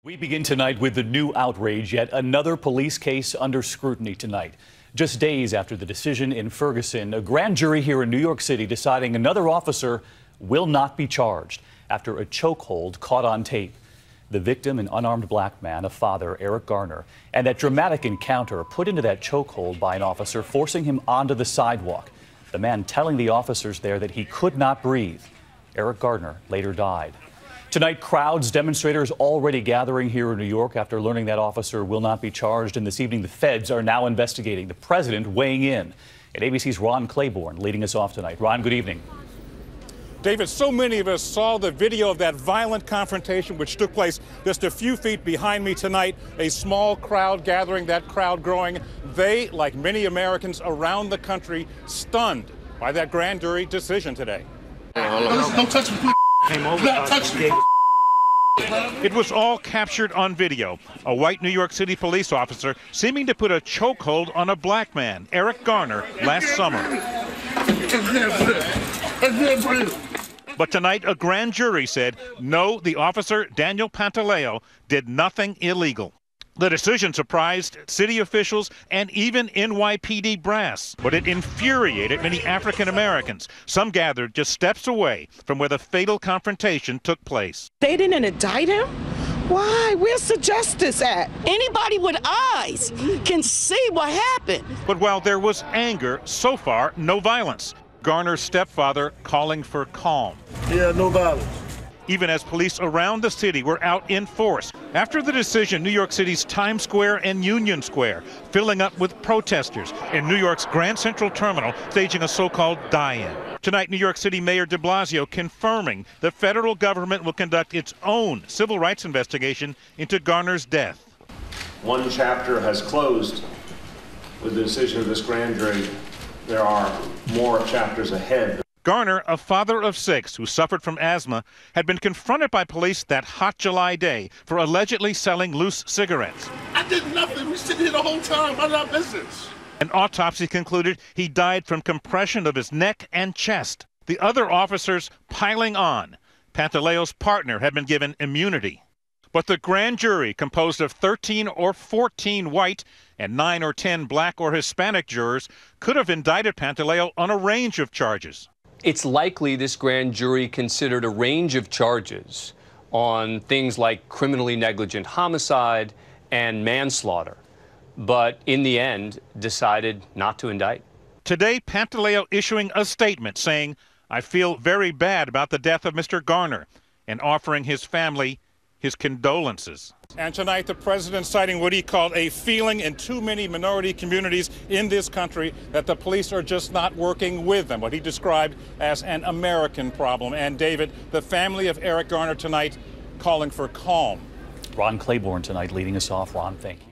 We begin tonight with the new outrage, yet another police case under scrutiny tonight. Just days after the decision in Ferguson, a grand jury here in New York City deciding another officer will not be charged after a chokehold caught on tape. The victim, an unarmed black man, a father, Eric Garner, and that dramatic encounter put into that chokehold by an officer, forcing him onto the sidewalk. The man telling the officers there that he could not breathe. Eric Garner later died. Tonight, crowds, demonstrators already gathering here in New York after learning that officer will not be charged. And this evening, the feds are now investigating. The president weighing in. And ABC's Ron Claiborne leading us off tonight. Ron, good evening. David, so many of us saw the video of that violent confrontation which took place just a few feet behind me tonight. A small crowd gathering, that crowd growing. They, like many Americans around the country, stunned by that grand jury decision today. Don't touch me, please. It was all captured on video. A white New York City police officer seeming to put a chokehold on a black man, Eric Garner, last summer. But tonight, a grand jury said, no, the officer, Daniel Pantaleo, did nothing illegal. The decision surprised city officials and even NYPD brass, but it infuriated many African Americans. Some gathered just steps away from where the fatal confrontation took place. They didn't indict him? Why? Where's the justice at? Anybody with eyes can see what happened. But while there was anger, so far, no violence. Garner's stepfather calling for calm. Yeah, no violence. Even as police around the city were out in force. After the decision, New York City's Times Square and Union Square filling up with protesters, and New York's Grand Central Terminal staging a so-called die-in. Tonight, New York City Mayor de Blasio confirming the federal government will conduct its own civil rights investigation into Garner's death. One chapter has closed with the decision of this grand jury. There are more chapters ahead. Garner, a father of 6 who suffered from asthma, had been confronted by police that hot July day for allegedly selling loose cigarettes. I did nothing. We were sitting here the whole time. Mind our business. An autopsy concluded he died from compression of his neck and chest. The other officers piling on. Pantaleo's partner had been given immunity. But the grand jury, composed of 13 or 14 white and 9 or 10 black or Hispanic jurors, could have indicted Pantaleo on a range of charges. It's likely this grand jury considered a range of charges on things like criminally negligent homicide and manslaughter, but in the end decided not to indict. Today, Pantaleo issuing a statement saying, "I feel very bad about the death of Mr. Garner," and offering his family his condolences. And tonight, the president citing what he called a feeling in too many minority communities in this country that the police are just not working with them, what he described as an American problem. And David, the family of Eric Garner tonight calling for calm. Ron Claiborne tonight leading us off. Ron, thank you.